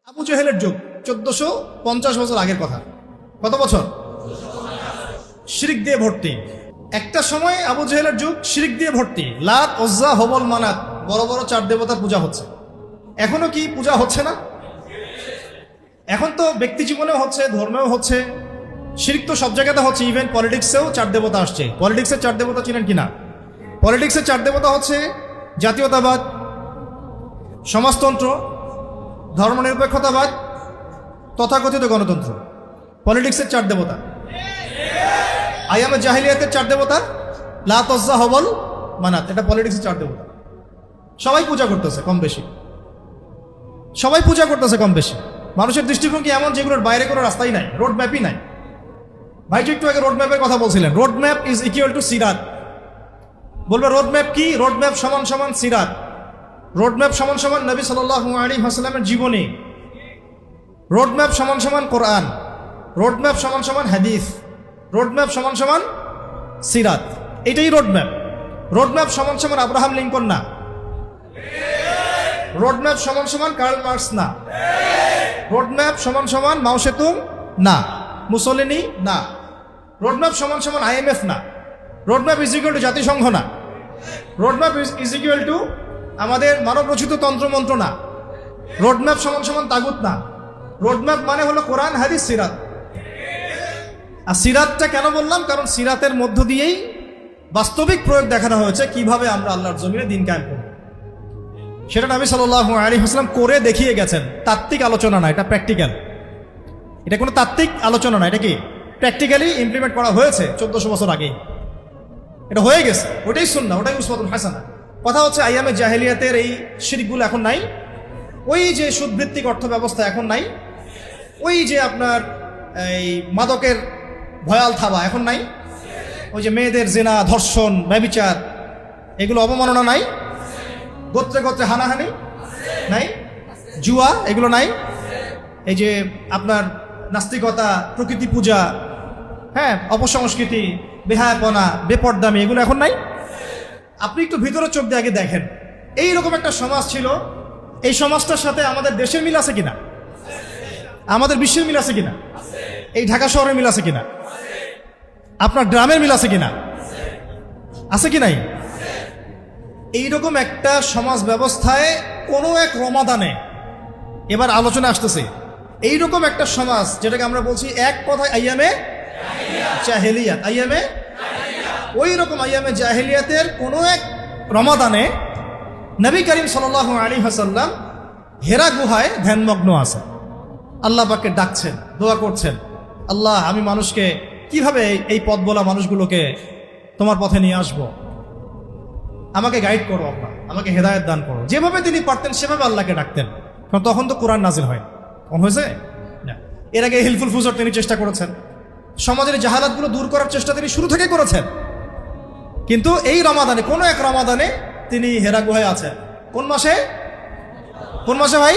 আবু জেহেলের যুগ 1450 বছর আগের কথা। কত বছর? শিরক দিয়ে ভর্তি। একটা সময় আবু জেহেলের যুগ শিরক দিয়ে ভর্তি। লাত, উজ্জা, হবল, মানাত, বড় বড় চার দেবতার পূজা হচ্ছে। এখনো কি পূজা হচ্ছে না? এখন তো ব্যক্তি জীবনেও হচ্ছে, ধর্মেও হচ্ছে, শিরক তো সব জায়গাতে হচ্ছে। ইভেন পলিটিক্সেও চার দেবতা আসছে। পলিটিক্সের চার দেবতা চিনেন কিনা? পলিটিক্সের চার দেবতা হচ্ছে জাতীয়তাবাদ, সমাজতন্ত্র, ধর্মনিরপেক্ষতাবাদ, তথাকথিত গণতন্ত্র। পলিটিক্সের চার দেবতা। আইয়ামে জাহিলিয়াতের চার দেবতা লাত, উজ্জা, হবল, মানাত, এটা পলিটিক্সের চার দেবতা। সবাই পূজা করতেছে কম বেশি, সবাই পূজা করতেছে কম বেশি। মানুষের দৃষ্টিভঙ্গি এমন যেগুলোর বাইরে কোনো রাস্তাই নাই, রোড ম্যাপই নাই। ভাইটি একটু আগে রোড ম্যাপের কথা বলছিলেন। Road map is equal to সিরাত। বলবে রোড ম্যাপ কি? রোড ম্যাপ সমান সমান সিরাত। রোড ম্যাপ সমান সমান নবী সাল্লাল্লাহু আলাইহি ওয়াসাল্লামের জীবনী। রোড ম্যাপ সমান সমান কোরআন। রোড ম্যাপ সমান সমান হাদিস। রোড ম্যাপ সমান সমান সিরাত। এটাই রোড ম্যাপ। রোড ম্যাপ সমান সমান আব্রাহাম লিঙ্কন না। রোড ম্যাপ সমান সমান কার্ল মার্কস না। রোড ম্যাপ সমান সমান মাও সেতুং না, মুসোলিনি না। রোড ম্যাপ সমান সমান IMF না। Road map is equal two জাতিসংঘ না। Road map is equal two আমাদের মানব রচিত তন্ত্রমন্ত্র না। রোড ম্যাপ সমান সমান তাগুত না। রোড ম্যাপ মানে হলো কোরআন, হাদিস, সিরাত। আর সিরাতটা কেন বললাম? কারণ সিরাতের মধ্য দিয়েই বাস্তবিক প্রয়োগ দেখানো হয়েছে কিভাবে আমরা আল্লাহর জমিনে দিন কায়েম করব। সেটা নবী সাল্লাল্লাহু আলাইহি ওয়াসাল্লাম করে দেখিয়ে গেছেন। তাত্ত্বিক আলোচনা না, এটা প্র্যাকটিক্যাল। এটা কোনো তাত্ত্বিক আলোচনা না, এটা কি প্র্যাকটিক্যালি ইমপ্লিমেন্ট করা হয়েছে 1400 বছর আগেই। এটা হয়ে গেছে, ওটাই সুন্নাহ, ওটাই উসওয়াতুল হাসানাহ। কথা হচ্ছে আইয়ামে জাহেলিয়াতের এই শিরকগুলো এখন নাই। ওই যে সুদভিত্তিক অর্থ ব্যবস্থা এখন নাই। ওই যে আপনার এই মাদকের ভয়াল থাবা এখন নাই। ওই যে মেয়েদের জিনা, ধর্ষণ, ব্যভিচার, এগুলো অবমাননা নাই। গোত্রে গোত্রে হানাহানি নাই। জুয়া এগুলো নাই। এই যে আপনার নাস্তিকতা, প্রকৃতি পূজা, হ্যাঁ, অপসংস্কৃতি, বেহায়াপনা, বেপরদামি, এগুলো এখন নাই। আপনি একটু ভিতরে চোখ দিয়ে আগে দেখেন, এইরকম একটা সমাজ ছিল। এই সমাজটার সাথে আমাদের দেশের মিল আছে কিনা? আমাদের বিশ্বের মিল আছে কিনা? এই ঢাকা শহরের মিল আছে কিনা? আপনার গ্রামের মিল আছে কিনা? আছে কি নাই? এইরকম একটা সমাজ ব্যবস্থায় কোনো এক রমাদানে, এবার আলোচনা আসতেছে, এইরকম একটা সমাজ যেটাকে আমরা বলছি এক কথায় আইয়ামে জাহেলিয়াত। আইয়ামে ওই রকম আইয়ামে জাহেলিয়াতের কোনো এক রমাদানে নবী করিম সাল্লাল্লাহু আলাইহি ওয়াসাল্লাম হেরা গুহায় ধ্যানমগ্ন আছে। আল্লাহ পাককে ডাকছেন, দোয়া করছেন, আল্লাহ আমি মানুষকে কিভাবে এই পথ বলা মানুষগুলোকে তোমার পথে নিয়ে আসবো, আমাকে গাইড করো, আল্লাহ আমাকে হেদায়েত দান করো। যেভাবে তিনি পারতেন সেভাবে আল্লাহকে ডাকতেন। কারণ তখন তো কোরআন নাজিল হয়, কখন হয়েছে না। এর আগে হিলফুল ফুজর তিনি চেষ্টা করেছেন, সমাজের জাহালাতগুলো দূর করার চেষ্টা তিনি শুরু থেকে করেছেন। কিন্তু এই রমাদানে, কোনো এক রমাদানে তিনি হেরা গুহায় আছেন। কোন মাসে? কোন মাসে ভাই?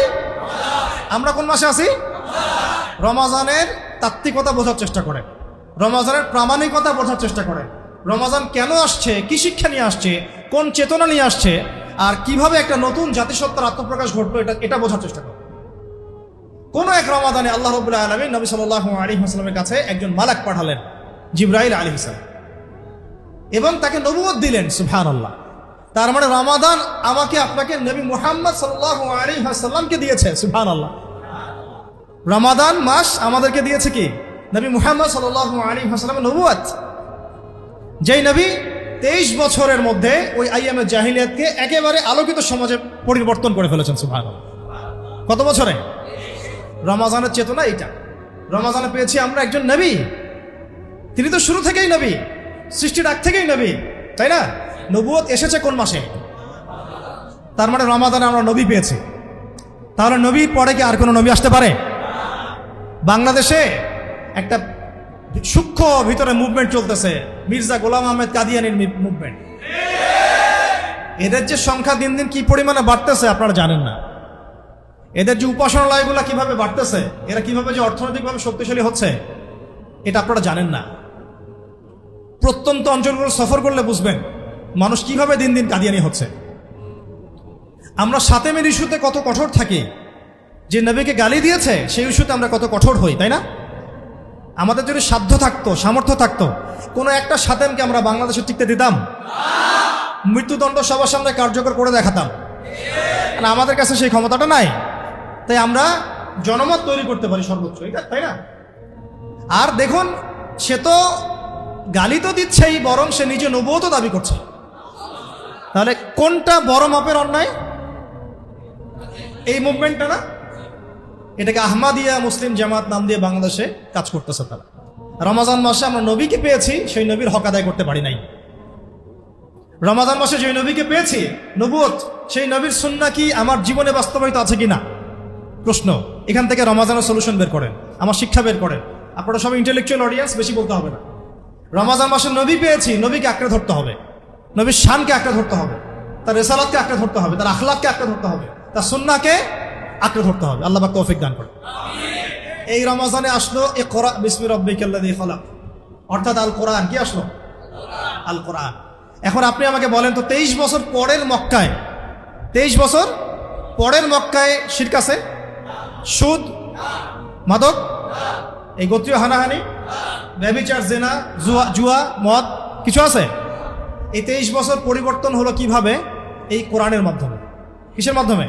আমরা কোন মাসে আছি? রমাজানের তাত্ত্বিকতা বোঝার চেষ্টা করেন, রমাজানের প্রামাণিকতা বোঝার চেষ্টা করেন। রমাজান কেন আসছে, কি শিক্ষা নিয়ে আসছে, কোন চেতনা নিয়ে আসছে, আর কিভাবে একটা নতুন জাতিসত্তার আত্মপ্রকাশ ঘটলো, এটা বোঝার চেষ্টা করেন। কোন এক রমাদানে আল্লাহ রাব্বুল আলামিন নবী সাল্লাল্লাহু আলাইহি ওয়াসাল্লামের কাছে একজন মালাক পাঠালেন, জিবরাইল আলাইহিস সালাম, এবং তাকে নবুয়ত দিলেন। সুবহানাল্লাহ। তার মানে রমাদান আমাকে আপনাকে নবী মুহাম্মদ সাল্লাল্লাহু আলাইহি ওয়াসাল্লামকে দিয়েছে। সুবহানাল্লাহ। রমাদান মাস আমাদেরকে দিয়েছে কি? নবী মুহাম্মদ সাল্লাল্লাহু আলাইহি ওয়াসাল্লামের নবুয়ত। যেই নবী 23 বছরের মধ্যে ওই আইয়ামে জাহিলিয়াতকে একেবারে আলোকিত সমাজে পরিবর্তন করে ফেলেছেন। সুবহানাল্লাহ। কত বছরে? রমাজানের চেতনা এইটা। রমাজানে পেয়েছি আমরা একজন নবী, তিনি তো শুরু থেকেই নবী, সৃষ্টির আগ থেকেই নবী, তাই না? নবুয়ত এসেছে কোন মাসে? তার মানে রমাদানে আমরা নবী পেয়েছি। তাহলে নবীর পরে কি আর কোনো নবী আসতে পারে? বাংলাদেশে একটা সূক্ষ্ম ভিতরে মুভমেন্ট চলতেছে, মির্জা গোলাম আহমেদ কাদিয়ানির মুভমেন্ট। এদের যে সংখ্যা দিন দিন কি পরিমাণে বাড়তেছে আপনারা জানেন না। এদের যে উপাসনালয়গুলো কিভাবে বাড়তেছে, এরা কিভাবে যে অর্থনৈতিকভাবে শক্তিশালী হচ্ছে, এটা আপনারা জানেন না। প্রত্যন্ত অঞ্চলগুলো সফর করলে বুঝবেন মানুষ কিভাবে দিন দিন কাদিয়ানি হচ্ছে। আমরা সাতেমের ইস্যুতে কত কঠোর থাকি, যে নবীকে গালি দিয়েছে সেই ইস্যুতে আমরা কত কঠোর হই, তাই না? আমাদের যদি সাধ্য থাকতো, সামর্থ্য থাকতো, কোনো একটা সাতেমকে আমরা বাংলাদেশে টিকতে দিতাম? মৃত্যুদণ্ড সবার সামনে কার্যকর করে দেখাতাম। আর আমাদের কাছে সেই ক্ষমতাটা নাই, তাই আমরা জনমত তৈরি করতে পারি সর্বোচ্চ, এটা তাই না? আর দেখুন, সে তো গালি তো দিচ্ছেই, বরং সে নিজে নবুয়ত দাবি করছে। তাহলে কোনটা বড় মাপের অন্যায়? এই মুভমেন্টটা না, এটাকে আহমাদিয়া মুসলিম জামাত নাম দিয়ে বাংলাদেশে কাজ করতেছে তারা। রমাজান মাসে আমরা নবীকে পেয়েছি, সেই নবীর হক আদায় করতে পারি নাই। রমাজান মাসে যে নবীকে পেয়েছি, নবুয়ত, সেই নবীর সুন্নাহ কি আমার জীবনে বাস্তবায়িত আছে কিনা? প্রশ্ন। এখান থেকে রমাজানের সলিউশন বের করেন, আমার শিক্ষা বের করেন। আপনারা সব ইন্টেলেকচুয়াল অডিয়েন্স, বেশি বলতে হবে না। রমাজান মাসে নবী পেয়েছি, নবীকে আঁকড়ে ধরতে হবে, নবীর শানকে আঁকড়ে ধরতে হবে, তার রেসালাতকে আঁকড়ে ধরতে হবে, তার আখলাককে আঁকড়ে ধরতে হবে, তার সুন্নাহকে আঁকড়ে ধরতে হবে। আল্লাহ পাক তৌফিক দান করেন। এই রমাজানে আসলো ইকরা বিসমি রাব্বিকাল্লাযী খালাক, অর্থাৎ আল কোরআন। কি আসলো? আল কোরআন। এখন আপনি আমাকে বলেন তো, 23 বছর পরের মক্কায়, 23 বছর পরের মক্কায় শিরক আছে? সুদ, মাদক, এই গোত্রীয় হানাহানি, ব্যভিচার, জেনা, জুয়া, মদ, কিছু আছে? এই 23 বছর পরিবর্তন হলো কিভাবে? এই কোরআনের মাধ্যমে। কিসের মাধ্যমে?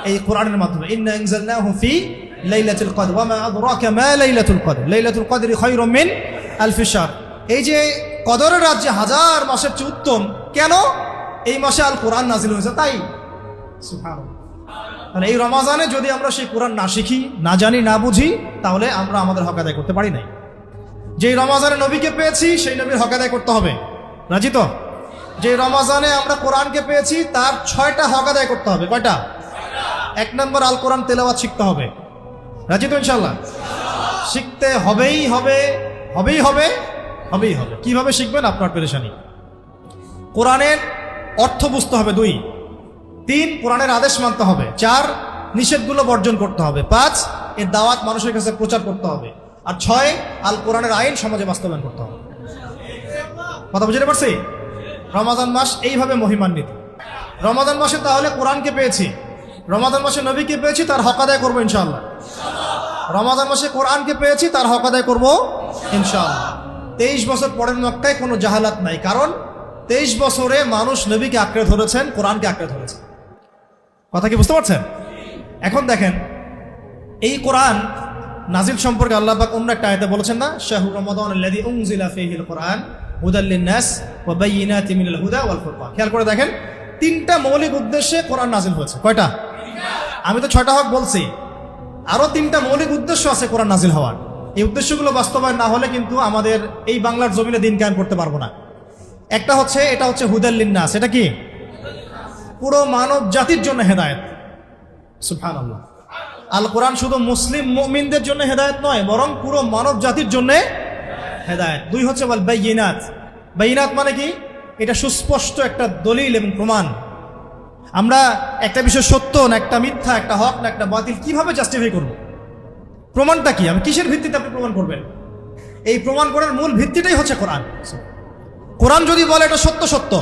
এই কোরআনের মাধ্যমে। ইন্না আনজালনাহু ফি লাইলাতুল কদর ওয়া মা আদরাকা মা লাইলাতুল কদর লাইলাতুল কদরি খায়রুম মিন আলফি শাহর। এই যে কদরের রাত যে হাজার মাসের চেয়ে উত্তম, কেন? এই মাসে আল কোরআন নাজিল হয়েছে, তাই। সুবহানাল্লাহ। তাহলে এই রমাজানে যদি আমরা সেই কোরআন না শিখি, না জানি, না বুঝি, তাহলে আমরা আমাদের হক আদায় করতে পারি নাই। যেই রমাজানে নবীকে পেয়েছি, সেই নবীর হক আদায় করতে হবে। রাজি তো? যে রমাজানে আমরা কোরআনকে পেয়েছি, তার 6টা হক আদায় করতে হবে। কয়টা? 1 নম্বর, আল কোরআন তেলাওয়াত শিখতে হবে। রাজি তো ইনশাল্লাহ? শিখতে হবেই হবে, হবেই হবে, হবেই হবে। কিভাবে শিখবেন? আপনার পেরেশানি। কোরআনের অর্থ বুঝতে হবে। 2, 3 কোরআনের আদেশ মানতে হবে। 4 নিষেধগুলো বর্জন করতে হবে। 5 এর দাওয়াত মানুষের কাছে প্রচার করতে হবে। আর 6 আল কোরআনের আইন সমাজে বাস্তবায়ন করতে হবে। কথা বুঝতে পারছি? রমাজান মাস এইভাবে মহিমান্বিত। রমাজান মাসে তাহলে কোরআনকে পেয়েছি, রমাজান মাসে নবীকে পেয়েছি, তার হক আদায় করবো ইনশাআল্লাহ। রমাজান মাসে কোরআনকে পেয়েছি, তার হক আদায় করবো ইনশাআল্লাহ। 23 বছর পরের মক্কায় কোনো জাহালাত নাই, কারণ 23 বছরে মানুষ নবীকে আঁকড়ে ধরেছেন, কোরআনকে আঁকড়ে ধরেছেন। কথা কি বুঝতে পারছেন? এখন দেখেন, এই কোরআন নাজিল সম্পর্কে আল্লাহ পাক অন্য একটা আয়াতে বলেছেন না, শাহরু রমাদান আল্লাযী উনজিলা ফীহিল কোরআন হুদাল লিন-নাস ওয়া বায়িনাতিন মিনাল হুদা ওয়াল ফুরকান। খেয়াল করে দেখেন, 3টা মৌলিক উদ্দেশ্যে কোরআন নাজিল হয়েছে। কয়টা? আমি তো 6টা হক বলছি, আরো 3টা মৌলিক উদ্দেশ্য আছে কোরআন নাজিল হওয়ার। এই উদ্দেশ্যগুলো বাস্তবায়ন না হলে কিন্তু আমাদের এই বাংলার জমিনে দিন কায়েম করতে পারবো না। একটা হচ্ছে, এটা হচ্ছে হুদাল লিন-নাস। এটা কি? পুরো মানব জাতির জন্য হেদায়েত। সুবহানাল্লাহ। আল কোরআন শুধু মুসলিম মুমিনদের জন্য হেদায়েত নয়, বরং পুরো মানব জাতির জন্য হেদায়েত। 2 হচ্ছে ওয়াল বাইয়িনাত। বাইয়িনাত মানে কি? এটা সুস্পষ্ট একটা দলিল এবং প্রমাণ। আমরা একটা বিষয় সত্য না একটা মিথ্যা, একটা হক না একটা বাতিল কিভাবে জাস্টিফাই করব? প্রমাণটা কি? আমি কিসের ভিত্তিতে আপনি প্রমাণ করবেন? এই প্রমাণ করার মূল ভিত্তিটাই হচ্ছে কোরআন। কোরআন যদি বলে এটা সত্য সত্য,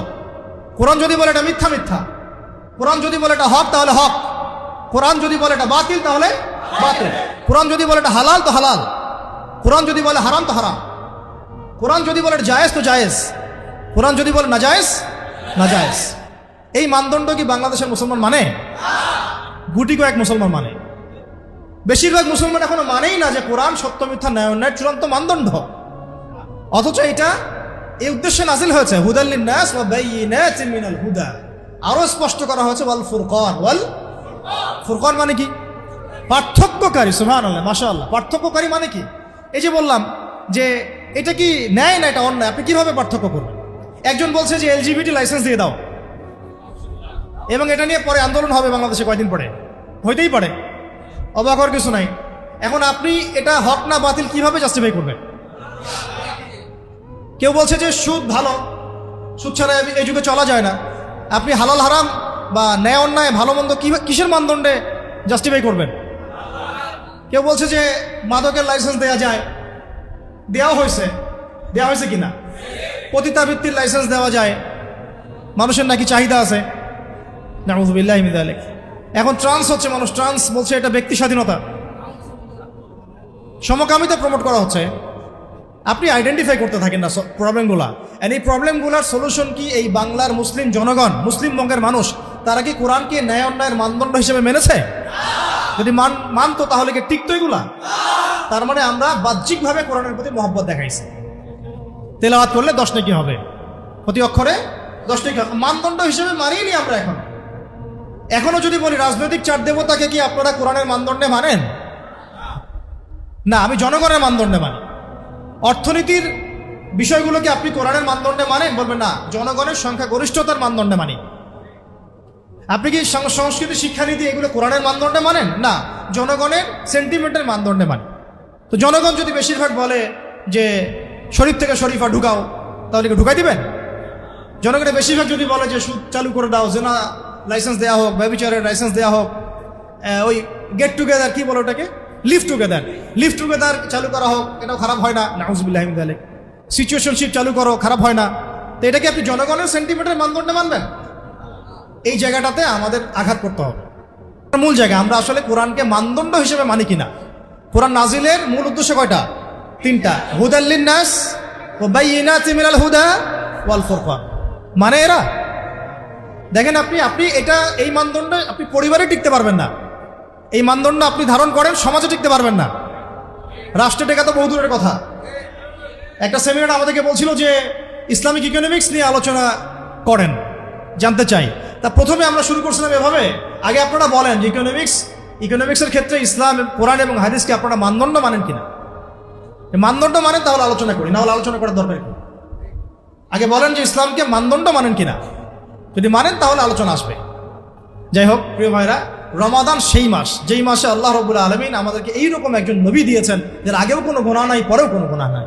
কোরআন যদি বলে এটা মিথ্যা মিথ্যা, কোরআন যদি বলে এটা হক তাহলে হক, কোরআন যদি বলে এটা বাতিল তাহলে বাতিল, কোরআন যদি বলে এটা হালাল তো হালাল, কোরআন যদি বলে হারাম তো হারাম, কোরআন যদি বলে এটা জায়েজ তো জায়েজ, কোরআন যদি বলে না জায়েজ না জায়েজ। এই মানদণ্ড কি বাংলাদেশের মুসলমান মানে? গুটি কয়েক মুসলমান মানে। বেশিরভাগ মুসলমান এখনো মানেই না যে কোরআন সত্য মিথ্যা ন্যায় অন্যায়ের চূড়ান্ত মানদণ্ড। অথচ এটা এই উদ্দেশ্যে নাজিল হয়েছে, হুদাল লিন-নাস ওয়া বায়িনাতিন মিনাল হুদা। আরো স্পষ্ট করা হয়েছে ওয়াল ফুরকান। ওয়াল ফুরকান মানে কি? পার্থক্যকারী। সুবহানাল্লাহ, মাশাআল্লাহ। পার্থক্যকারী মানে কি? এই যে বললাম যে এটা কি ন্যায় না এটা অন্যায়, আপনি কিভাবে পার্থক্য করবেন? একজন বলছে যে এলজিবিটি লাইসেন্স দিয়ে দাও, এবং এটা নিয়ে পরে আন্দোলন হবে বাংলাদেশে কয়েকদিন পরে, হইতেই পারে, অবাক হওয়ার কিছু নাই। এখন আপনি এটা হক না বাতিল কিভাবে জাস্টিফাই করবেন? কেউ বলছে যে সুদ ভালো, সুদ ছাড়া এই যুগে চলা যায় না। আপনি হালাল হারাম বা ন্যায় অন্যায় ভালো মন্দ কিসের মানদণ্ডে জাস্টিফাই করবেন? কেউ বলছে যে মাদকের লাইসেন্স দেওয়া যায়, দেওয়া হয়েছে কিনা? পতিতাবৃত্তির লাইসেন্স দেওয়া যায়, মানুষের নাকি চাহিদা আছে। নাউযুবিল্লাহি মিন যালিক। এখন ট্রান্স হচ্ছে, মানুষ ট্রান্স বলছে এটা ব্যক্তি স্বাধীনতা, সমকামিতা প্রমোট করা হচ্ছে। আপনি আইডেন্টিফাই করতে থাকেন না প্রবলেমগুলা, এই প্রবলেমগুলার সলিউশন কি? এই বাংলার মুসলিম জনগণ, মুসলিম বঙ্গের মানুষ, তারা কি কোরআনকে ন্যায় অন্যায়ের মানদণ্ড হিসেবে মেনেছে? যদি মানতো তাহলে কি টিকতো এগুলা? তার মানে আমরা বাহ্যিকভাবে কোরআনের প্রতি মহব্বত দেখাইছি। তেলাওয়াত করলে 10 নেকি হবে, প্রতি অক্ষরে 10 নেকি। মানদণ্ড হিসেবে মানিনি আমরা। এখনো যদি বলি রাজনৈতিক চার দেবতাকে কি আপনারা কোরআনের মানদণ্ডে মানেন? না, আমি জনগণের মানদণ্ডে মানি। অর্থনীতির বিষয়গুলোকে আপনি কোরআনের মানদণ্ডে মানেন? বলবেন না, জনগণের সংখ্যাগরিষ্ঠতার মানদণ্ডে মানি। আপনি কি সংস্কৃতি, শিক্ষানীতি এগুলো কোরআনের মানদণ্ডে মানেন? না, জনগণের সেন্টিমেন্টের মানদণ্ডে মানি। তো জনগণ যদি বেশিরভাগ বলে যে শরীফ থেকে শরীফা ঢুকাও, তাহলে কি ঢুকাই দিবেন? জনগণের বেশিরভাগ যদি বলে যে সুদ চালু করে দাও, জেনা লাইসেন্স দেওয়া হোক, ব্যভিচারের লাইসেন্স দেওয়া হোক, ওই গেট টুগেদার কি বলো ওটাকে, লিভ টুগেদার চালু করা হোক, এটাও খারাপ হয় না, নাউজুবিল্লাহি মিন যালিক। সিচুয়েশনশিপ চালু করো, খারাপ হয় না। তো এটাকে আপনি জনগণের সেন্টিমেন্টের মানদণ্ডে মানবেন? এই জায়গাটাতে আমাদের আঘাত করতে হবে। মূল জায়গা, আমরা আসলে কোরআনকে মানদণ্ড হিসেবে মানি কিনা। কোরআন নাজিলের মূল উদ্দেশ্য কয়টা? 3টা। হুদাল লিন্নাস ওয়া বাইয়িনাতিন মিনাল হুদা ওয়াল ফুরকান। মানে এরা দেখেন, আপনি এটা, এই মানদণ্ডে আপনি পরিবারে টিকতে পারবেন না। এই মানদণ্ড আপনি ধারণ করেন, সমাজে টিকতে পারবেন না, রাষ্ট্রে টেকা তো বহু দূরের কথা। একটা সেমিনার আমাদেরকে বলছিল যে ইসলামিক ইকোনমিক্স নিয়ে আলোচনা করেন, জানতে চাই। তা প্রথমে আমরা শুরু করছিলাম এভাবে, আগে আপনারা বলেন যে ইকোনমিক্সের ক্ষেত্রে ইসলাম, কোরআন এবং হাদিসকে আপনারা মানদণ্ড মানেন কিনা। মানদণ্ড মানেন তাহলে আলোচনা করি, না হলে আলোচনা করার দরকার কি? আগে বলেন যে ইসলামকে মানদণ্ড মানেন কিনা। যদি মানেন তাহলে আলোচনা আসবে। যাই হোক প্রিয় ভাইরা, রমাদান সেই মাস যেই মাসে আল্লাহ রাব্বুল আলামিন আমাদেরকে এইরকম একজন নবী দিয়েছেন, যার আগেও কোনো গুনাহ নাই, পরেও কোনো গুনাহ নাই।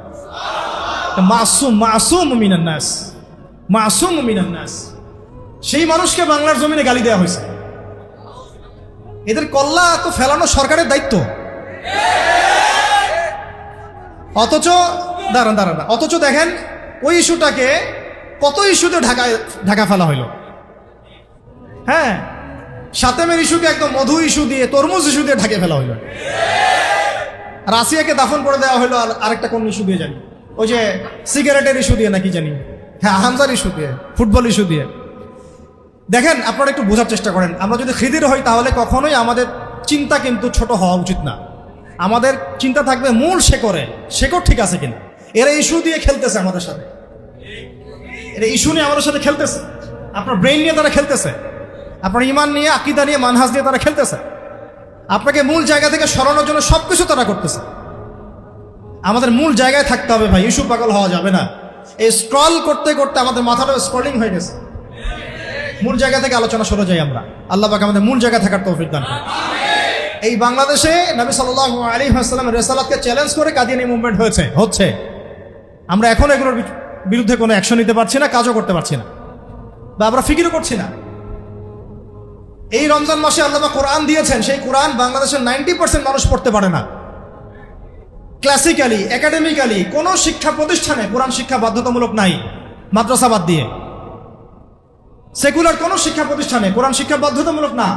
মাসুম মিনান নাস, সেই মানুষকে বাংলার জমিনে গালি দেওয়া হয়েছে। এদের কল্লা তো ফেলানো সরকারের দায়িত্ব। অথচ দেখেন ওই ইস্যুটাকে কত ইস্যুতে ঢাকা ফেলা হইল। হ্যাঁ, সাতেমের ইস্যুকে একদম মধু ইস্যু দিয়ে, তরমুজ ইস্যু দিয়ে ঢাকে ফেলা হইল। রাশিয়াকে দাফন করে দেওয়া হইলো আরেকটা কোন ইস্যু দিয়ে জানি, ওই যে সিগারেটের ইস্যু দিয়ে নাকি জানি, হ্যাঁ হামজার ইস্যু দিয়ে, ফুটবল ইস্যু দিয়ে। দেখেন, আপনারা একটু বোঝার চেষ্টা করেন, আমরা যদি খিদির হই তাহলে কখনোই আমাদের চিন্তা কিন্তু ছোট হওয়া উচিত না। আমাদের চিন্তা থাকবে মূল শেকড় ঠিক আছে কিনা। এরা ইস্যু দিয়ে খেলতেছে আমাদের সাথে, এরা ইস্যু নিয়ে আমাদের সাথে খেলতেছে। আপনার ব্রেন নিয়ে তারা খেলতেছে, আপনার ইমান নিয়ে, আকীদা নিয়ে, মানহাজ নিয়ে তারা খেলতেছে। আপনাকে মূল জায়গা থেকে সরানোর জন্য সবকিছু তারা করতেছে। আমাদের মূল জায়গায় থাকতে হবে ভাই, ইস্যু পাগল হওয়া যাবে না। এই স্ক্রল করতে করতে আমাদের মাথাটা স্ক্রলিং হয়ে গেছে। মূল জায়গা থেকে আলোচনা সরে যাই আমরা। আল্লাহ পাক আমাদের মূল জায়গা থাকার তৌফিক দান করুন। এই বাংলাদেশে নবী সাল্লাল্লাহু আলাইহি ওয়াসাল্লামের রিসালাতকে চ্যালেঞ্জ করে কাদিয়ানী মুভমেন্ট হচ্ছে। আমরা এখন এগুলোর বিরুদ্ধে কোনো অ্যাকশন নিতে পারছি না, কাজও করতে পারছি না, বা আমরা ফিকিরও করছি না। এই রমজান মাসে আল্লাহ পাক কোরআন দিয়েছেন, সেই কোরআন বাংলাদেশের 90% মানুষ পড়তে পারে না। ক্লাসিক্যালি, একাডেমিক্যালি কোনো শিক্ষা প্রতিষ্ঠানে কোরআন শিক্ষা বাধ্যতামূলক নাই, মাদ্রাসা বাদ দিয়ে। সেকুলার কোনো শিক্ষা প্রতিষ্ঠানে কোরআন শিক্ষা বাধ্যতামূলক না,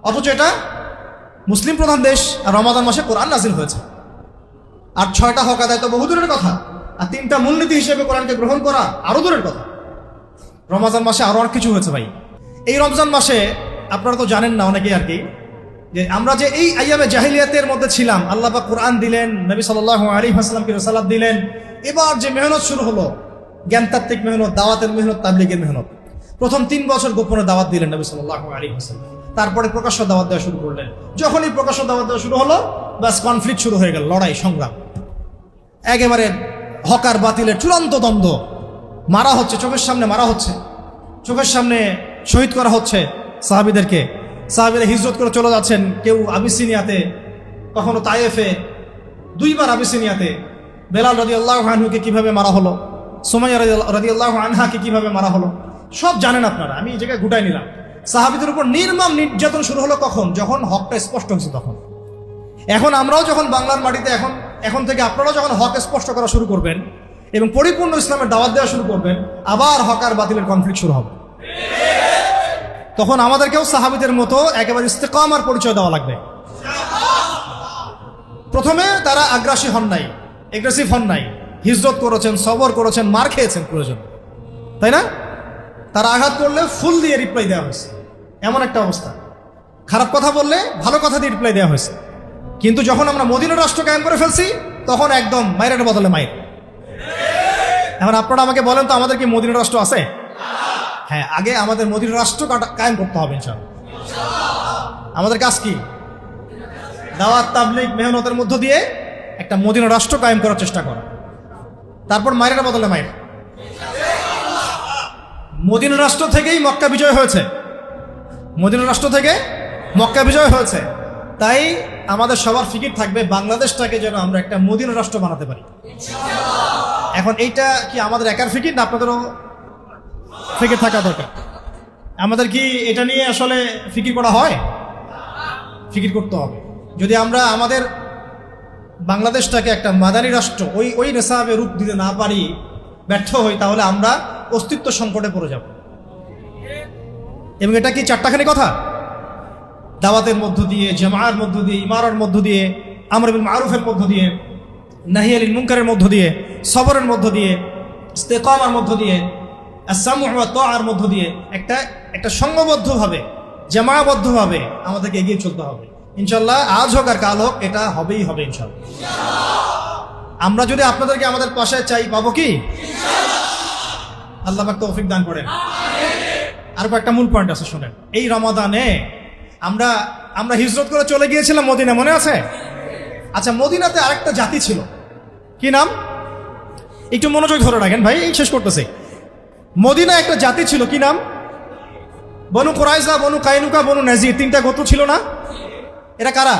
অথচ এটা মুসলিম প্রধান দেশ, আর রমাদান মাসে কোরআন নাজিল হয়েছে। আর 6টা হক আদায় তো বহু দূরের কথা, আর 3টা মূলনীতি হিসেবে কোরআনকে গ্রহণ করা আরো দূরের কথা। রমজান মাসে আরো অনেক কিছু হয়েছে ভাই। এই রমজান মাসে আপনারা তো জানেন না অনেকেই আর কি, যে আমরা যে এই আইয়ামে জাহিলিয়াতের মধ্যে ছিলাম, আল্লাহ পাক কোরআন দিলেন, নবী সাল্লাল্লাহু আলাইহি ওয়াসাল্লামকে রিসালাত দিলেন। এবার যে মেহনত শুরু হলো, জ্ঞানতাত্ত্বিক মেহনত, দাওয়াতের মেহনত, তাবলীগের মেহনত। প্রথম 3 বছর গোপনে দাওয়াত দিলেন নবী সাল্লাল্লাহু আলাইহি ওয়াসাল্লাম, তারপরে প্রকাশ্য দাওয়াত দেওয়া শুরু করলেন। যখনই প্রকাশ্য দাওয়াত দেওয়া শুরু হলো, বাস কনফ্লিক্ট শুরু হয়ে গেল, লড়াই সংগ্রাম। একেবারে হকার বাতিলের চূড়ান্ত দ্বন্দ্ব, মারা হচ্ছে, চোখের সামনে মারা হচ্ছে, চোখের সামনে শহীদ করা হচ্ছে সাহাবীদেরকে। সাহাবীরা হিজরত করে চলে যাচ্ছেন, কেউ আবিসিনিয়াতে, কখনো তায়েফে, 2 বার আবিসিনিয়াতে। বেলাল রাদিয়াল্লাহু আনহুকে কিভাবে মারা হলো, সুমাইয়া রাদিয়াল্লাহু আনহাকে কিভাবে মারা হলো, সব জানেন আপনারা। আমি এই জায়গায় গুটাই নিলাম। সাহাবীদের উপর নির্মম নির্যাতন শুরু হলো কখন? যখন হকটা স্পষ্ট হয়েছে তখন। এখন আমরাও যখন বাংলার মাটিতে, এখন থেকে আপনারাও যখন হক স্পষ্ট করা শুরু করবেন এবং পরিপূর্ণ ইসলামের দাওয়াত দেওয়া শুরু করবেন, আবার হক আর বাতিলের কনফ্লিক্ট শুরু হবে। তখন আমাদেরকেও সাহাবীদের মতো একেবারে ইস্তেকামার পরিচয় দেওয়া লাগবে। প্রথমে তারা আগ্রাসী হন নাই, এগ্রেসিভ হন নাই, হিজরত করেছেন, সবর করেছেন, মার খেয়েছেন প্রয়োজন, তাই না? তারা আঘাত করলে ফুল দিয়ে রিপ্লাই দেওয়া হয়েছে, এমন একটা অবস্থা। খারাপ কথা বললে ভালো কথা দিয়ে রিপ্লাই দেওয়া হয়েছে। কিন্তু যখন আমরা মদিনা রাষ্ট্র কায়েম করে ফেলছি তখন একদম মায়ের বদলে মায়ের। এখন আপনারা আমাকে বলেন তো, আমাদের কি মদিনা রাষ্ট্র আছে? হ্যাঁ, আগে আমাদের মদিনা রাষ্ট্র কায়েম করতে হবে ইনশাআল্লাহ। আমাদের কাজ কি? দাওয়াত, তাবলীগ, মেহনতের মধ্য দিয়ে একটা মদিনা রাষ্ট্র কায়েম করার চেষ্টা করা। তারপর মায়ের বদলে মায়ের। মদিনা রাষ্ট্র থেকেই মক্কা বিজয় হয়েছে, মদিনা রাষ্ট্র থেকে মক্কা বিজয় হয়েছে। তাই আমাদের সবার ফিকির থাকবে বাংলাদেশটাকে যেন আমরা একটা মদিনা রাষ্ট্র বানাতে পারি। এখন এইটা কি আমাদের একার ফিকির, না আপনাদেরও ফিকির থাকা দরকার? আমাদের কি এটা নিয়ে আসলে ফিকির করা হয়? ফিকির করতে হবে। যদি আমরা আমাদের বাংলাদেশটাকে একটা মাদানী রাষ্ট্র ওই নেশাবে রূপ দিতে না পারি, ব্যর্থ হই, তাহলে আমরা অস্তিত্ব সংকটে পড়ে যাব। এবং এটা কি চারটাখানি কথা? দাওয়াতের মধ্য দিয়ে, জামাআর মধ্য দিয়ে, ইমারার মধ্য দিয়ে, আমর বিল মারুফের মধ্য দিয়ে, নাহি আনিল মুনকারের মধ্য দিয়ে, সবরের মধ্য দিয়ে, ইস্তেকামার মধ্য দিয়ে, আস-সামউ ওয়া তাআর মধ্য দিয়ে একটা সংঘবদ্ধভাবে, জামাআবদ্ধভাবে আমাদেরকে এগিয়ে চলতে হবে ইনশাআল্লাহ। আজ হোক আর কাল হোক, এটা হবেই হবে ইনশাআল্লাহ। আমরা যদি আপনাদেরকে আমাদের পাশে চাই, পাবো কি? আল্লাহ পাক তৌফিক দান করেন। আর একটা মূল পয়েন্ট আছে, শুনেন। এই রমাদানে আমরা হিজরত করে চলে গিয়েছিলাম মদিনা, মনে আছে? আচ্ছা, মদিনাতে আরেকটা জাতি ছিল, কি নাম? একটু মনোযোগ ধরে রাখেন ভাই, এই শেষ করতেছে। মদিনা একটা জাতি ছিল, কি নাম? বনু কুরাইজা, বনু কাইনুকা, বনু নাজির, তিনটা গোত্র ছিল না? এরা কারা?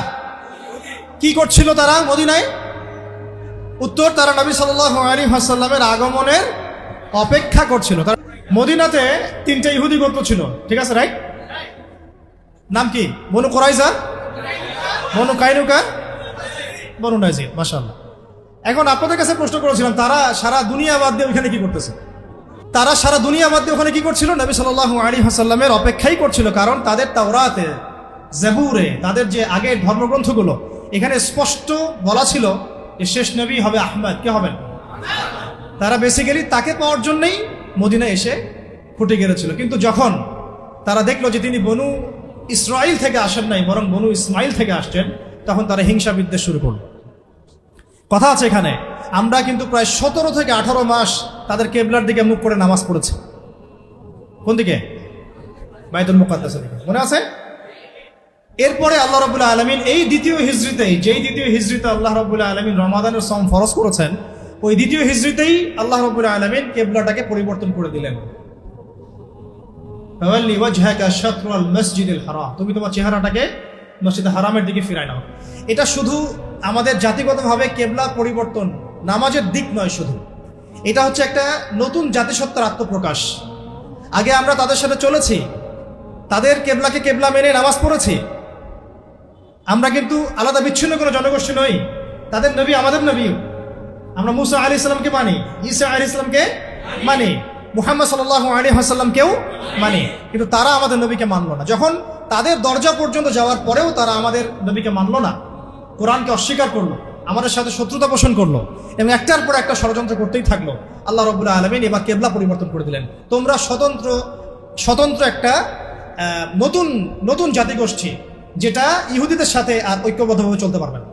কি করছিল তারা মদিনায়? উত্তর, তারা নবী সাল্লাল্লাহু আলাইহি ওয়াসাল্লামের আগমনের অপেক্ষা করছিল। মদিনাতে তিনটা ইহুদি গোত্র ছিল, ঠিক আছে, রাইট? নাম কি? বনু কুরাইজা, বনু কাইনুকা, বনু নাজির। মাশাআল্লাহ। এখন আপনাদের কাছে প্রশ্ন করেছিলাম, তারা সারা দুনিয়া বাদ দিয়ে ওখানে কি করতেছে? তারা সারা দুনিয়া বাদ দিয়ে ওখানে কি করছিল? নবী সাল্লাল্লাহু আলাইহি ওয়াসাল্লামের অপেক্ষাই করছিল। কারণ তাদের তাওরাতে, জাবুরে, তাদের যে আগের ধর্মগ্রন্থগুলো, এখানে স্পষ্ট বলা ছিল যে শেষ নবী হবে আহমদ। কে হবেন? তারা বেসিক্যালি তাকে পাওয়ার জন্যই মদিনায় এসে ফুটে গেছিল। কিন্তু যখন তারা দেখলো যে তিনি বনু ইসরাইল থেকে আসেন নাই, বরং বনু ইসমাইল থেকে আসছেন, তখন তারা হিংসা বিদ্বেষ শুরু করল। কথা আছে এখানে, আমরা কিন্তু প্রায় 17 থেকে 18 মাস তাদের কেবলার দিকে মুখ করে নামাজ পড়েছি। কোন দিকে? বাইতুল মুকাদ্দাসের দিকে, মনে আছে? এরপরে আল্লাহ রাব্বুল আলামিন এই দ্বিতীয় হিজরিতে আল্লাহ রাব্বুল আলামিন রমাদানের সওম ফরজ করেছেন, ওই দ্বিতীয় হিজরিতেই আল্লাহ রাব্বুল আলামিন কেবলাটাকে পরিবর্তন করে দিলেন। ফাওয়াল্লি ওয়াজহাকা শাতরাল মসজিদিল হারাম, তুমি তোমার চেহারাটাকে মসজিদে হারামের দিকে ফিরায় নাও। এটা শুধু আমাদের জাতিগতভাবে কেবলা পরিবর্তন, নামাজের দিক নয় শুধু, এটা হচ্ছে একটা নতুন জাতিসত্তার আত্মপ্রকাশ। আগে আমরা তাদের সাথে চলেছি, তাদের কেবলাকে কেবলা মেনে নামাজ পড়েছি। আমরা কিন্তু আলাদা বিচ্ছিন্ন কোনো জনগোষ্ঠী নই। তাদের নবী আমাদের নবী। আমরা মুসা আলাইহিস সালামকে মানি, ঈসা আলাইহিস সালামকে মানি, মুহাম্মদ সাল্লাল্লাহু আলাইহি ওয়াসাল্লামকেও মানি, কিন্তু তারা আমাদের নবীকে মানলো না। যখন তাদের দরজা পর্যন্ত যাওয়ার পরেও তারা আমাদের নবীকে মানলো না, কোরআনকে অস্বীকার করলো, আমাদের সাথে শত্রুতা পোষণ করলো, এবং একটার পর একটা ষড়যন্ত্র করতেই থাকলো। আল্লাহ রাব্বুল আলামিন এবার কেবলা পরিবর্তন করে দিলেন। তোমরা স্বতন্ত্র একটা নতুন জাতিগোষ্ঠী, যেটা ইহুদিদের সাথে আর ঐক্যবদ্ধভাবে চলতে পারবে না।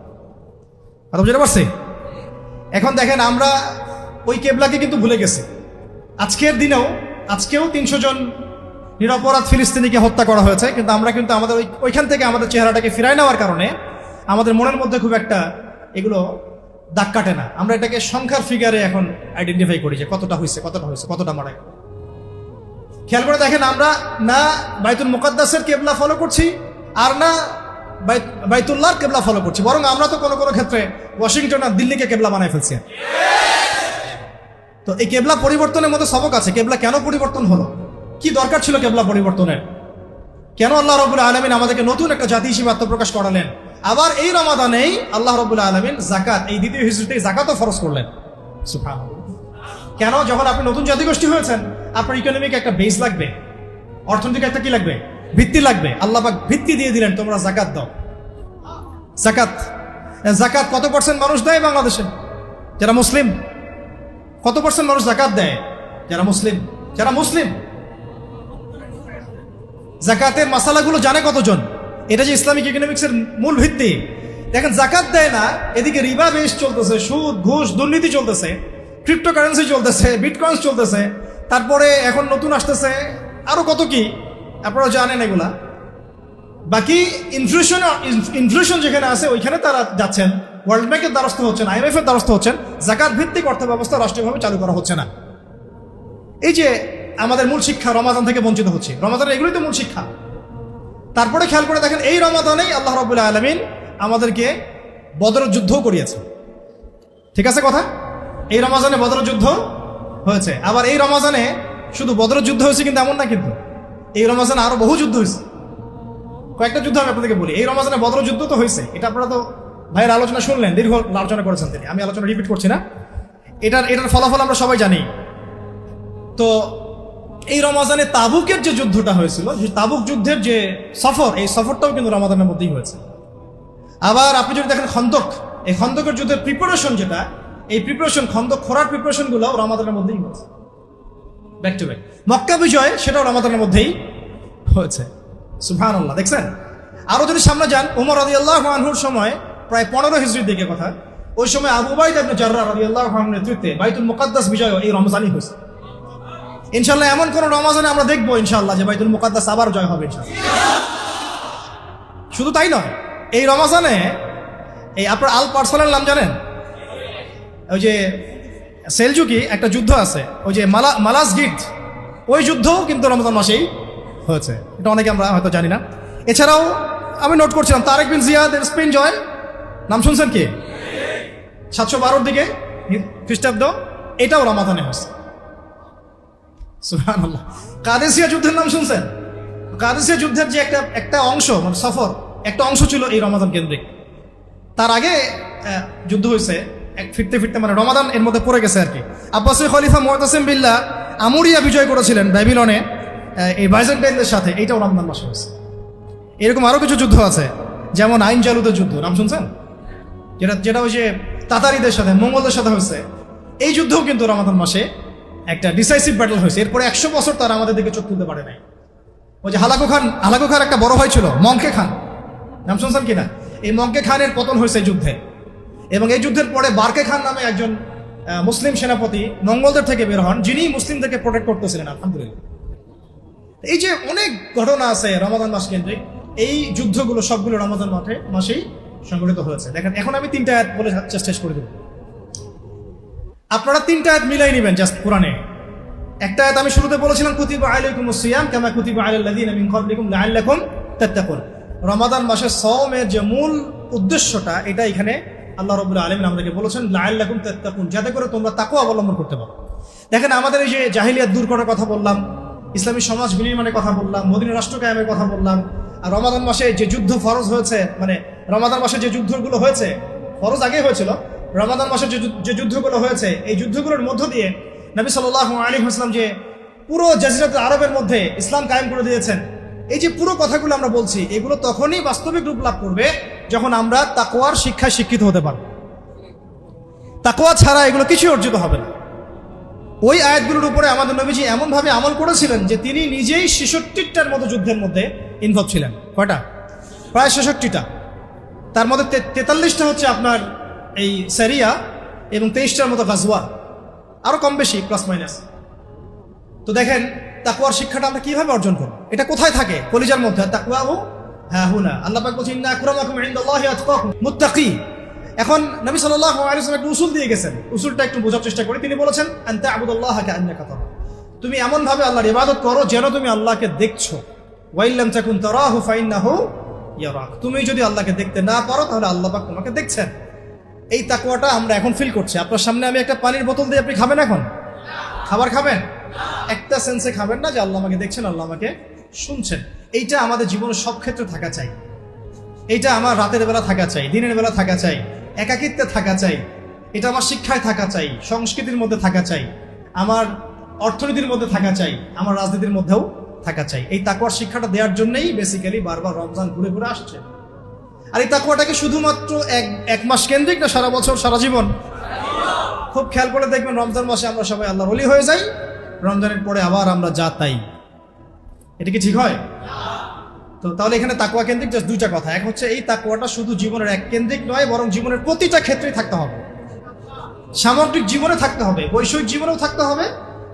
কথা বুঝতে পারছি? এখন দেখেন, আমরা ওই কেবলাকে কিন্তু ভুলে গেছি। আজকেও 300 জন নিরপরাধ ফিলিস্তিনিকে হত্যা করা হয়েছে, কিন্তু আমরা কিন্তু আমাদের ওইখান থেকে আমাদের চেহারাটাকে ফিরায় নেওয়ার কারণে আমাদের মনের মধ্যে খুব একটা এগুলো দাগ কাটে না। আমরা এটাকে সংখ্যার ফিগারে এখন আইডেন্টিফাই করি যে কতটা হয়েছে, কতটা মারা গেল। খেয়াল করে দেখেন, আমরা না বাইতুল মুকাদ্দাসের কেবলা ফলো করছি, আর না বাইতুল্লাহর কেবলা ফলো করছি, বরং আমরা তো কোনো ক্ষেত্রে ওয়াশিংটন আর দিল্লিকে কেবলা বানায় ফেলছি। তো এই কেবলা পরিবর্তনের মধ্যে সবক আছে। কেবলা কেন পরিবর্তন হলো? কি দরকার ছিল কেবলা পরিবর্তনের? কেন আল্লাহ রাব্বুল আলামিন আমাদেরকে নতুন একটা জাতি হিসেবে আত্মপ্রকাশ করালেন? আবার এই রমাদানেই আল্লাহ রাব্বুল আলামিন যাকাত, এই দ্বিতীয় হিজরিতেই যাকাতও ফরজ করলেন। সুবহানাল্লাহ। কেন? যখন আপনি নতুন জাতিগোষ্ঠী হয়েছেন, আপনার ইকোনমিক একটা বেস লাগবে, অর্থনৈতিক একটা কি লাগবে? ভিত্তি লাগবে। আল্লাহ পাক ভিত্তি দিয়ে দিলেন, তোমরা যাকাত দাও। যাকাত, যাকাত কত পার্সেন্ট মানুষ দেয় বাংলাদেশে? যারা মুসলিম। কত পার্সেন্ট মানুষ যাকাত দেয়? যারা মুসলিম। যারা মুসলিম যাকাতের মাসালাগুলো জানে কতজন? এটা যে ইসলামিক ইকোনমিক্সের মূল ভিত্তি। দেখেন যাকাত দেয় না, এদিকে রিবা বেশ চলতেছে, সুদ ঘুষ দুর্নীতি চলতেছে, ক্রিপ্টোকারেন্সি চলতেছে, বিটকয়েন্স চলতেছে, তারপরে এখন নতুন আসতেছে আরো কত কি, আপনারা জানেন এগুলা। বাকি ইনফ্লেশন যেখানে আছে ওইখানে তারা যাচ্ছেন, ওয়ার্ল্ড ব্যাংকের দ্বারস্থ হচ্ছেন, IMF এর দ্বারস্থ হচ্ছেন, যাকাত ভিত্তিক অর্থ ব্যবস্থা রাষ্ট্রীয়ভাবে চালু করা হচ্ছে না। এই যে আমাদের মূল শিক্ষা, রমাদান থেকে বঞ্চিত হচ্ছে, রমাদানের এগুলোই তো মূল শিক্ষা। তারপরে খেয়াল করে দেখেন, এই রমাদানেই আল্লাহ রাব্বুল আলামিন আমাদেরকে বদরের যুদ্ধও করিয়েছে। ঠিক আছে কথা? এই রমাজানে বদরের যুদ্ধ হয়েছে। আবার এই রমাজানে শুধু বদরের যুদ্ধ হয়েছে কিন্তু এমন না, কিন্তু এই রমাজানে আরো বহু যুদ্ধ হয়েছে। কয়েকটা যুদ্ধ আমি আপনাদেরকে বলি। এই রমাজানে বদরের যুদ্ধ তো হয়েছে, এটা আপনারা তো ভাইয়ের আলোচনা শুনলেন, দীর্ঘ আলোচনা করেছেন তিনি, আমি আলোচনা রিপিট করছি না। এটার ফলাফল আমরা সবাই জানি। তো এই রমাজানে তাবুকের যে যুদ্ধটা হয়েছিল, তাবুক যুদ্ধের যে সফর, এই সফরটাও কিন্তু রমাদানের মধ্যেই হয়েছে। আবার আপনি যদি দেখেন খন্দক, এই খন্দকের যুদ্ধের প্রিপারেশন যেটা, এই প্রিপারেশন খন্দক খোরার প্রিপারেশন গুলো রমাদানের মধ্যেই হয়েছে, ব্যাক টু ব্যাক। মক্কা বিজয় সেটাও রমাদানের মধ্যেই হয়েছে। সুবহানাল্লাহ। দেখছেন? আরো যদি সামনে যান, ওমর রাদিয়াল্লাহু আনহুর সময়, প্রায় 15 হিজরির দিকে কথা, ওই সময় আবু উবাইদা ইবনে জাররাহ রাদিয়াল্লাহু আনহুর নেতৃত্বে বাইতুল মুকাদ্দাস বিজয় এই রমজানই হয়েছে। ইনশাআল্লাহ এমন কোন রমাজানে আমরা দেখবো ইনশাআল্লাহ যে বাইতুল মুকাদ্দাস আবার জয় হবে ইনশাআল্লাহ। শুধু তাই নয়, এই রমাজানে এই আপনার আল পারসালের নাম জানেন? ওই যে সেলজুকি একটা যুদ্ধ আছে, ওই যে মালাস গিট, ওই যুদ্ধও কিন্তু রমজান মাসেই হয়েছে। এটা অনেকে আমরা হয়তো জানি না। এছাড়াও আমি নোট করছিলাম তারেক বিন জিয়াদের স্পেন জয়, নাম শুনছেন কি? 712 দিকে খ্রিস্টাব্দ, এটাও রমাদানে হয়েছে। সুবহানাল্লাহ। কাদেসিয়া যুদ্ধের নাম শুনছেন? কাদেসিয়া যুদ্ধের যে একটা অংশ, মানে সফর, একটা অংশ ছিল এই রমাদান কেন্দ্রিক। তার আগে যুদ্ধ হয়েছে ফিরতে ফিরতে, মানে রমাদান এর মধ্যে পড়ে গেছে আর কি। আব্বাসী খলিফা মুতাসিম বিল্লাহ আমুরিয়া বিজয় করেছিলেন ব্যাবিলনে এই বাইজেন্টাইনদের সাথে, এইটাও রমজান মাসে হয়েছে। এরকম আরো কিছু যুদ্ধ আছে, যেমন আইন জালুদের যুদ্ধ, নাম শুনছেন? যেটা ওই যে তাতারিদের সাথে, মঙ্গলদের সাথে হয়েছে। এই যুদ্ধও কিন্তু রমাদান মাসে একটা ডিসাইসিভ ব্যাটল হয়েছে। এরপরে 100 বছর তারা আমাদের দিকে চোখ তুলতে পারে নাই। ওই যে হালাকু খান একটা বড় ভাই ছিল, মঙ্কে খান, নাম শুনছেন কিনা? এই মঙ্কে খানের পতন হয়েছে এই যুদ্ধে। এবং এই যুদ্ধের পরে বারকে খান নামে একজন মুসলিম সেনাপতি মঙ্গলদের থেকে বের হন, যিনি মুসলিমদেরকে প্রোটেক্ট করতেছিলেন। আলহামদুলিল্লাহ। এই যে অনেক ঘটনা আছে রমাদান মাস কেন্দ্রিক, এই যুদ্ধগুলো সবগুলো রমাদান মাসেই সংঘটিত হয়েছে। দেখেন, এখন আমি 3টা আয়াত বলে চেষ্টা করে দেব, আপনারা 3টা আয়াত মিলাই নেবেন জাস্ট কোরআনে। একটা আয়াত আমি শুরুতে বলেছিলাম, কুতিবা আলাইকুমুস সিয়াম কামা কুতিবা আলাল লাযিনা মিন ক্বাবলিকুম লাআল্লাকুম তাত্তাকুন। রমাদান মাসের সওমের যে মূল উদ্দেশ্যটা, এটা এখানে আল্লাহ রাব্বুল আলামিন আমাদেরকে বলেছেন লাআল্লাকুম তাত্তাকুন, যাতে করে তোমরা তাকওয়া অবলম্বন করতে পারো। দেখেন, আমাদের এই যে জাহিলিয়াত দূর করার কথা বললাম, ইসলামী সমাজ বিনির্মাণের কথা বললাম, মদিনা রাষ্ট্র কায়েমের কথা বললাম, আর রমাদান মাসে যে যুদ্ধ ফরজ হয়েছে, মানে রমাদান মাসে যে যুদ্ধগুলো হয়েছে, ফরজ আগে হয়েছিল, রমাদান মাসে যে যুদ্ধগুলো হয়েছে, এই যুদ্ধগুলোর মধ্য দিয়ে নবী সাল্লাল্লাহু আলাইহি ওয়াসাল্লাম যে পুরো জাজিরাতুল আরবের মধ্যে ইসলাম কায়েম করে দিয়েছেন, এই যে পুরো কথাগুলো আমরা বলছি, এগুলো তখনই বাস্তবিক রূপ লাভ করবে যখন আমরা তাকওয়ার শিক্ষায় শিক্ষিত হতে পারব। তাকওয়া ছাড়া এগুলো কিছুই অর্জিত হবে না। ওই আয়াতগুলোর উপরে আমাদের নবীজি এমনভাবে আমল করেছিলেন যে তিনি নিজেই 66টার মতো যুদ্ধের মধ্যে ইনভলভ ছিলেন। কয়টা? প্রায় 66টা। তার মধ্যে 43টা হচ্ছে আপনার এই সারিয়া এবং 23টার মতো গাজওয়া, আরো কম বেশি প্লাস মাইনাস। তো দেখেন, তাকওয়ার শিক্ষাটা আমরা কিভাবে অর্জন করব? এটা কোথায় থাকে? কলিজার মধ্যে। তাকওয়াহু হাহুনা। আল্লাহ পাক বলেছেন, ইন্না আকরামাকুম ইনদাল্লাহি আতকাকুম মুত্তাকি। এখন নবী সাল্লাল্লাহু আলাইহি ওয়াসাল্লাম একটা উসুল দিয়ে গেছেন, উসুলটা একটু বোঝার চেষ্টা করি। তিনি বলেছেন, আনতা আবুদুল্লাহ কাআন্নাকা তারা, তুমি এমন ভাবে আল্লাহর ইবাদত করো যেন তুমি আল্লাহকে দেখছো। ওয়া ইল্লাম তাকুন তারাহু ফাইন্নাহু ইয়ারাক, তুমি যদি আল্লাহকে দেখতে না পারো তাহলে আল্লাহ পাক তোমাকে দেখছেন। এই তাকওয়াটা আমরা এখন ফিল করছি। আপনার সামনে আমি একটা পানির বোতল দিয়ে, আপনি খাবেন? এখন খাবার খাবেন? একটা সেন্সে খাবেন না যে আল্লাহ আমাকে দেখছেন, আল্লাহ আমাকে শুনছেন। এইটা আমাদের জীবনের সব ক্ষেত্রে থাকা চাই। এইটা আমার রাতের বেলা থাকা চাই, দিনের বেলা থাকা চাই, একাকিত্বে থাকা চাই, এটা আমার শিক্ষায় থাকা চাই, সংস্কৃতির মধ্যে থাকা চাই, আমার অর্থনীতির মধ্যে থাকা চাই, আমার রাজনীতির মধ্যেও থাকা চাই। এই তাকওয়ার শিক্ষাটা দেওয়ার জন্যই বেসিক্যালি বারবার রমজান ঘুরে ঘুরে আসছে। আর এই তাকওয়াটাকে শুধুমাত্র এক মাস কেন্দ্রিক না, সারা বছর সারা জীবন? খুব খেয়াল করে দেখবেন রমজান মাসে আমরা সবাই আল্লাহর ওলি হয়ে যাই, রমজানের পরে আবার আমরা যা তাই। এটা কি ঠিক হয়? তো তাহলে এখানে তাকওয়া কেন্দ্রিক জাস্ট দুইটা কথা। এক হচ্ছে এই তাকওয়াটা শুধু জীবনের এক কেন্দ্রিক নয়, বরং জীবনের প্রতিটা ক্ষেত্রেই থাকতে হবে। সামগ্রিক জীবনে থাকতে হবে, বৈষয়িক জীবনেও থাকতে হবে,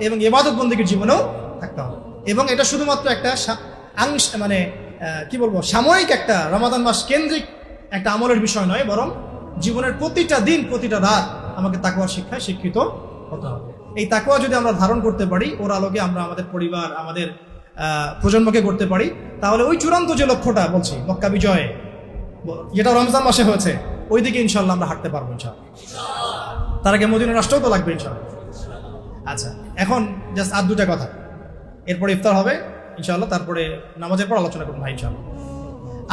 এবং ইবাদত বন্দেগীর জীবনেও থাকতে হবে। এবং এটা শুধুমাত্র একটা কি বলবো, সাময়িক একটা রমাদান মাস কেন্দ্রিক একটা আমলের বিষয় নয়, বরং জীবনের প্রতিটা দিন প্রতিটা রাত আমাকে তাকওয়ার শিক্ষায় শিক্ষিত হতে হবে। এই তাকওয়া যদি আমরা ধারণ করতে পারি, ওর আলোকে আমরা আমাদের পরিবার, আমাদের প্রজন্মকে করতে পারি, তাহলে ওই চূড়ান্ত যে লক্ষ্যটা বলছি মক্কা বিজয়, যেটা রমজান মাসে হয়েছে, ওই দিকে ইনশাল্লাহ আমরা হাঁটতে পারবো ইনশাল্লাহ। তার আগে মদিনা রাষ্ট্রও তো লাগবে ইনশাল্লাহ। আচ্ছা, এখন জাস্ট আর দুটা কথা, এরপরে ইফতার হবে ইনশাআল্লাহ, তারপরে নামাজের পর আলোচনা করুন ভাই ইনশাআল্লাহ।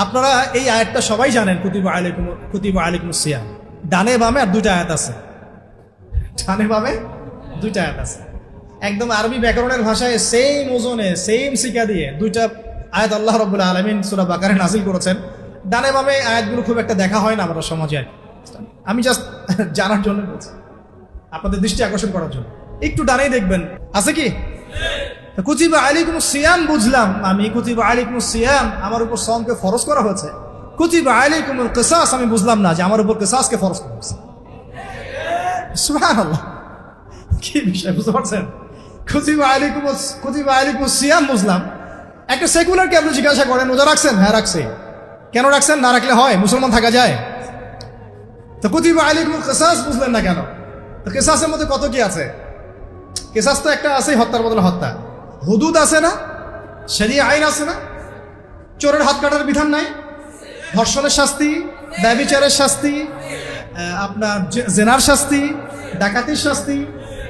আপনারা এই আয়াতটা সবাই জানেন, কুতিবা আলাইকুমুস সিয়াম। ডানে বামে আর দুইটা আয়াত আছে, ডানে বামে দুইটা আয়াত আছে। একদম আরবি ব্যাকরণের ভাষায় সেম ওজনে সেম শিক্ষা দিয়ে দুইটা আয়াত আল্লাহ রাব্বুল আলামিন সূরা বাকারে নাযিল করেছেন। ডানে বামে আয়াতগুলো খুব একটা দেখা হয় না আমাদের সমাজে। আমি জাস্ট জানার জন্য বলছি, আপনাদের দৃষ্টি আকর্ষণ করার জন্য। একটু ডানেই দেখবেন আছে কি কুতিবা আলাইকুমুস সিয়াম, বুঝলাম আমি কুতিবা আলাইকুমুস সিয়াম, আমার উপর সওমকে ফরজ করা হয়েছে। কুতিবা আলাইকুমুল কিসাস, আমি বুঝলাম না যে আমার উপর কিসাসকে ফরজ করা হয়েছে। সুবহানাল্লাহ, কি বিষয় বুঝতে পারছেন? কুতিবা আলাইকুমুস সিয়াম বুঝলাম। একটা সেকুলারকে আপনি জিজ্ঞাসা করেন রোজা রাখছেন? হ্যাঁ রাখছি। কেন রাখছেন? না রাখলে হয় মুসলমান থাকা যায়? তো কুতিবা আলাইকুমুল কিসাস বুঝলেন না কেন? তো কিসাসের মধ্যে কত কি আছে? কিসাস তো একটা আছে, হত্যার বদলে হত্যা। হুদুদ আছে না, শরিয়া আইন আছে না? চোরের হাত কাটার বিধান নাই? ধর্ষণের শাস্তি, ব্যভিচারের শাস্তি, আপনার জেনার শাস্তি, ডাকাতির শাস্তি,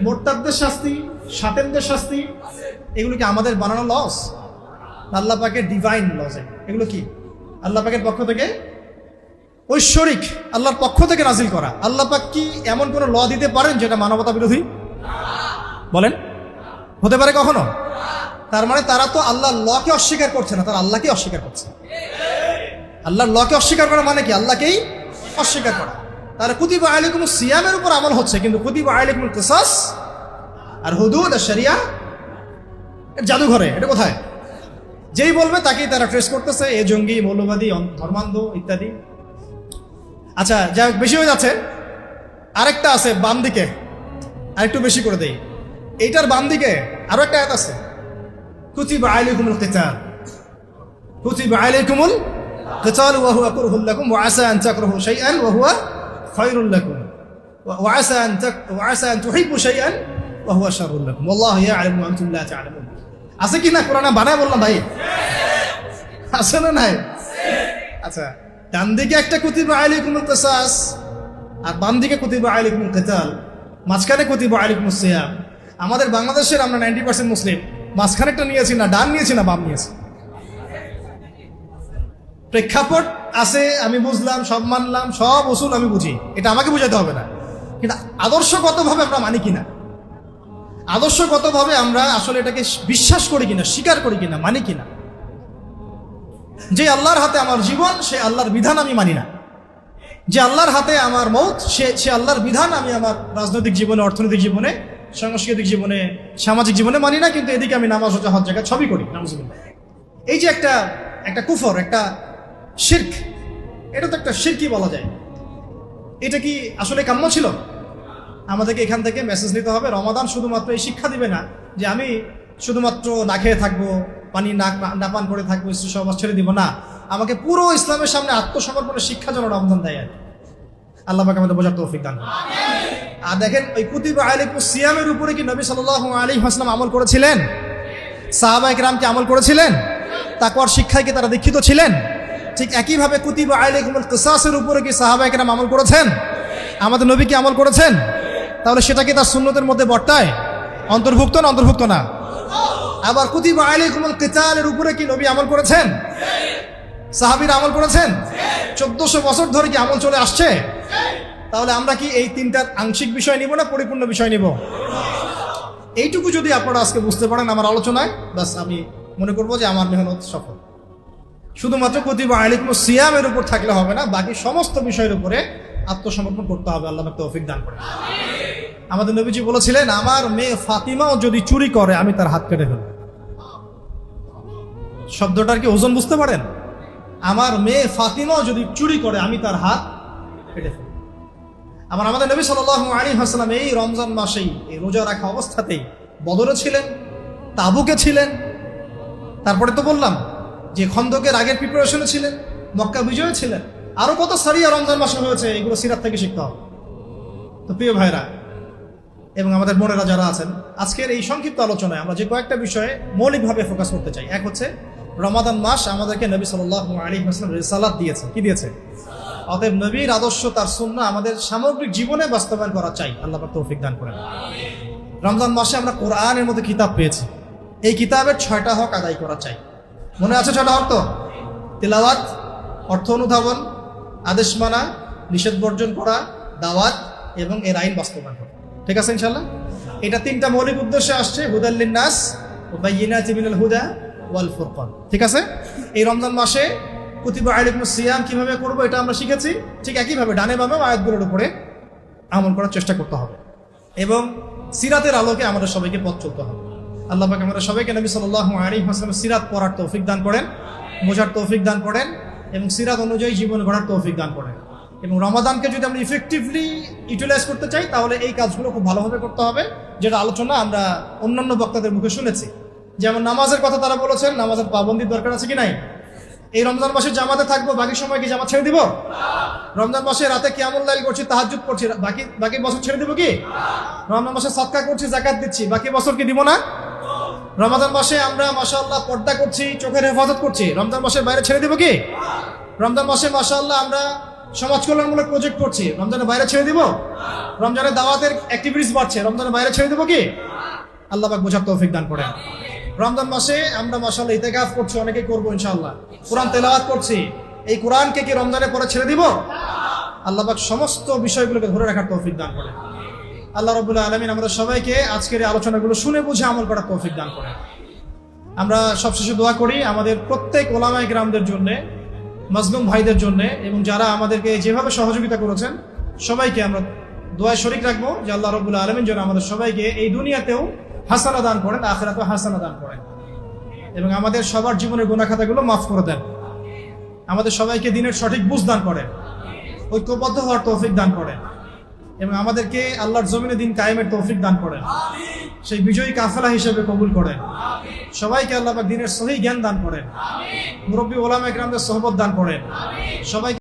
মোরতাদদের শাস্তি, শাতেমদের শাস্তি। এগুলো কি আমাদের বানানো লস? আল্লাহ পাকের ডিভাইন লস। এগুলো কি আল্লাহ পাকের পক্ষ থেকে ঐশ্বরিক, আল্লাহর পক্ষ থেকে নাজিল করা। আল্লাহ পাক কি এমন কোনো ল দিতে পারেন যেটা মানবতা বিরোধী? বলেন, হতে পারে কখনো? তার মানে তারা তো আল্লাহর লকে অস্বীকার করছে না, তারা আল্লাহকে অস্বীকার করছে। আল্লাহর লকে অস্বীকার করা মানে কি? আল্লাহকেই অস্বীকার করা। তারা কুতিবা আলাইকুমুস সিয়ামের উপর আমল হচ্ছে, কিন্তু কুতিবা আলাইকুমুল কিসাস আর হুদুদ আর শরিয়া জাদুঘরে, এটা কোথায়? যেই বলবে তাকেই তারা ট্রেস করতেছে, এ জঙ্গি, মৌলবাদী, ধর্মান্ধ ইত্যাদি। আচ্ছা, যাই হোক, বেশি হয়ে যাচ্ছে। আরেকটা আছে বাম দিকে, আরেকটু বেশি করে দেই। এইটার বাম দিকে আরো একটা আয়াত আছে, কুতিবা আলাইকুমুল কিতাল, কুতিবা আলাইকুমুল কিতাল ওয়া হুয়া কুরহুল লাকুম ওয়া আসা আন তাকরাহু শাইআন ওয়া হুয়া খায়রুল লাকুম ওয়া আসা আন তুহিব্বু শাইআন ওয়া হুয়া শাররুল লাকুম ওয়াল্লাহু ইয়া'লামু ওয়া আনতুম লা তা'লামুন। আছে কি না? কোরআনে বানায় বললাম ভাই, আছে না নাই? আচ্ছা, ডান দিকে একটা কুতিবা আলাইকুমুল কিসাস আর বাম দিকে কুতিবা আলাইকুমুল কিতাল, মাঝখানে কুতিবা আলাইকুমুস সিয়াম। আমাদের বাংলাদেশের আমরা 90% মুসলিম, মাঝখানেরটা নিয়েছি না, ডান নিয়েছি না বাম নিয়েছি। প্রেক্ষাপট আছে, আমি বুঝলাম, সব মানলাম, সব উসুল আমি বুঝি, এটা আমাকে বুঝাতে হবে না। কিন্তু আদর্শগতভাবে আমরা মানি কিনা, আদর্শগতভাবে আমরা আসলে এটাকে বিশ্বাস করি কিনা, স্বীকার করি কিনা, মানি কিনা। যে আল্লাহর হাতে আমার জীবন, সে আল্লাহর বিধান আমি মানি না। যে আল্লাহর হাতে আমার মৌত, সে আল্লাহর বিধান আমি আমার রাজনৈতিক জীবনে, অর্থনৈতিক জীবনে, সাংস্কৃতিক জীবনে, সামাজিক জীবনে মানি না, কিন্তু এদিকে আমি নামাজ রোজা হজ জাকাত সবই করি। নাউজুবিল্লাহ। এই যে একটা কুফর, একটা শিরক, এটা তো একটা শিরকি বলা যায়। এটা কি আসলে কাম্য ছিল? আমাদেরকে এখান থেকে মেসেজ নিতে হবে, রমাদান শুধুমাত্র এই শিক্ষা দিবে না যে আমি শুধুমাত্র না খেয়ে থাকবো, পানি না পান করে থাকবো, স্ত্রী সহবাস ছেড়ে দিব না। আমাকে পুরো ইসলামের সামনে আত্মসমর্পণের শিক্ষা যেন রমজান দেয়। আল্লাহ পাক আমাদের বোঝার তৌফিক দান করুন। আর দেখেন, ওই কুতিবা আলাইকুমুস সিয়ামের উপরে কি নবী সাল্লাল্লাহু আলাইহি ওয়াসাল্লাম আমল করেছিলেন? সাহাবায়ে কেরাম কি আমল করেছিলেন? তাকওয়ার শিক্ষায় কি তারা দীক্ষিত ছিলেন? ঠিক একইভাবে কুতিবা আলাইকুমুল কিসাসের উপরে কি সাহাবায়ে কেরাম আমল করেছেন? আমাদের নবী কি আমল করেছেন? তাহলে সেটা কি তার সুন্নতের মধ্যে বর্তায়? অন্তর্ভুক্ত না অন্তর্ভুক্ত না? আবার কুতিবা আলাইকুমুল কিতালের উপরে কি নবী আমল করেছেন? সাহাবীরা আমল করেছেন? 1400 বছর ধরে কি আমল চলে আসছে? তাহলে আমরা কি এই তিনটার আংশিক বিষয় নিব না পরিপূর্ণ বিষয় নিব? এইটুকু যদি আপনারা আজকে বুঝতে পারেন আমার আলোচনায়, বাস আমি মনে করবো যে আমার মেহনত সফল। শুধুমাত্র কুতিবা আলাইকুমুস সিয়ামের উপর থাকলে হবে না, বাকি সমস্ত বিষয়ের উপরে আত্মসমর্পণ করতে হবে। আল্লাহ পাক তৌফিক দান করে। আমাদের নবীজি বলেছিলেন, আমার মেয়ে ফাতিমাও যদি চুরি করে আমি তার হাত কেটে ফেলব। শব্দটার কি ওজন বুঝতে পারেন? আমার মেয়ে ফাতিমাও যদি চুরি করে আমি তার হাত কেটে ফেলব। আবার আমাদের নবী সাল্লাল্লাহু আলাইহি ওয়াসাল্লাম এই রমজান মাসেই এই রোজা রাখা অবস্থাতেই বদরে ছিলেন, তাবুকে ছিলেন, তারপরে তো বললাম যে খন্দকের আগের প্রিপারেশনে ছিলেন, মক্কা বিজয়ে ছিলেন, আরো কত সারিয়া রমজান মাসে হয়েছে, এগুলো সিরাত থেকে শিখতে হবে। তো প্রিয় ভাইরা এবং আমাদের বোনেরা যারা আছেন, আজকের এই সংক্ষিপ্ত আলোচনায় আমরা যে কয়েকটা বিষয়ে মৌলিকভাবে ফোকাস করতে চাই। এক হচ্ছে রমাদান মাস আমাদেরকে নবী সাল্লাল্লাহু আলাইহি ওয়াসাল্লাম রিসালাত দিয়েছে। কি দিয়েছে? অতএব নবীর আদর্শ, তার সুন্নাহ আমাদের সামগ্রিক জীবনে বাস্তবায়ন করা চাই। আল্লাহ পাক তৌফিক দান করেন। রমজান মাসে আমরা কোরআনের মতো কিতাব পেয়েছি, এই কিতাবের 6টা হক আদায় করা চাই। মনে আছে 6টা হক? তো তিলাওয়াত, অর্থ অনুধাবন, আদেশ মানা, নিষেধ বর্জন করা, দাওয়াত এবং এর আইন বাস্তবায়ন করা। ঠিক আছে ইনশাআল্লাহ? এটা 3টা মৌলিক উদ্দেশ্যে আসছে, হুদাল লিন-নাস ওয়া বায়্যিনাতিন মিনাল হুদা ওয়াল ফুরকান। ঠিক আছে? এই রমজান মাসে কুতিবা আলাইকুমুস সিয়াম কিভাবে করব এটা আমরা শিখেছি। ঠিক একইভাবে ডানে বামে আয়াতগুলোর উপরে আমল করার চেষ্টা করতে হবে এবং সিরাতের আলোকে আমাদের সবাইকে পথ চলতে হবে। আল্লাহ পাক আমাদের সবাইকে নবী সাল্লাল্লাহু আলাইহি ওয়াসাল্লামের সিরাত পড়ার তৌফিক দান করেন, বোঝার তৌফিক দান করেন এবং সিরাত অনুযায়ী জীবন গড়ার তৌফিক দান করেন। এবং রমাদানকে যদি আমরা ইফেক্টিভলি ইউটিলাইজ করতে চাই তাহলে এই কাজগুলো খুব ভালোভাবে করতে হবে, যেটা আলোচনা আমরা অন্যান্য বক্তাদের মুখে শুনেছি। যেমন নামাজের কথা তারা বলেছেন, নামাজের পাবন্দির দরকার আছে কি নাই? এই রমজান মাসে জামাতে থাকবো, বাকি সময় কি জামাত ছেড়ে দিব? রমজান মাসে রাতে কিয়ামুল লাইল করছি, তাহাজ্জুদ করছি, বাকি বছর ছেড়ে দিব কি? রমজান মাসে সাদকা করছি, যাকাত দিচ্ছি, বাকি বছর কি দিব না? রমজান মাসে আমরা মাশাআল্লাহ পর্দা করছি, চোখের হেফাজত করছি, রমজান মাসের বাইরে ছেড়ে দিব কি? রমজান মাসে মাশাআল্লাহ আমরা সমাজ কল্যাণমূলক প্রজেক্ট করছি, রমজানের বাইরে ছেড়ে দিব? রমজানের দাওয়াতের অ্যাক্টিভিটিস বাড়ছে, রমজানের বাইরে ছেড়ে দিব কি? আল্লাহ পাক বোঝার তৌফিক দান করেন। রমজান মাসে আমরা মাশাআল্লাহ ইতিকাফ করছি, অনেকে করবো ইনশাআল্লাহ, কোরআন তেলাওয়াত করছি, এই কোরআনকে কি রমজানের পরে ছেড়ে দিব? আল্লাহ পাক সমস্ত বিষয়গুলোকে ধরে রাখার তৌফিক দান করেন। আল্লাহ রাব্বুল আলামিন আমাদের সবাইকে আজকের এই আলোচনাগুলো শুনে বুঝে আমল করার তৌফিক দান করেন। আমরা সবশেষে দোয়া করি আমাদের প্রত্যেক ওলামায়ে কেরামদের জন্য, মাজলুম ভাইদের জন্য এবং যারা আমাদেরকে যেভাবে সহযোগিতা করেছেন সবাইকে আমরা দোয়ায় শরীক রাখবো যে আল্লাহ রাব্বুল আলামিন যেন আমাদের সবাইকে এই দুনিয়াতেও হাসানা দান করেন, আখিরাতেও হাসানা দান করেন এবং আমাদের সবার জীবনের গুনাহ খাতাগুলো মাফ করে দেন। আমাদের সবাইকে দিনের সঠিক বুঝ দান করেন, ঐক্যবদ্ধ হওয়ার তৌফিক দান করেন এবং আমাদেরকে আল্লাহর জমিনে দিন কায়েমের তৌফিক দান করেন, সেই বিজয়ী কাফেলা হিসেবে কবুল করেন। সবাইকে আল্লাহ পাক দিনের সহি জ্ঞান দান করেন, মুরব্বী ওলামায়ে কেরামদের সোহবত দান করেন। সবাই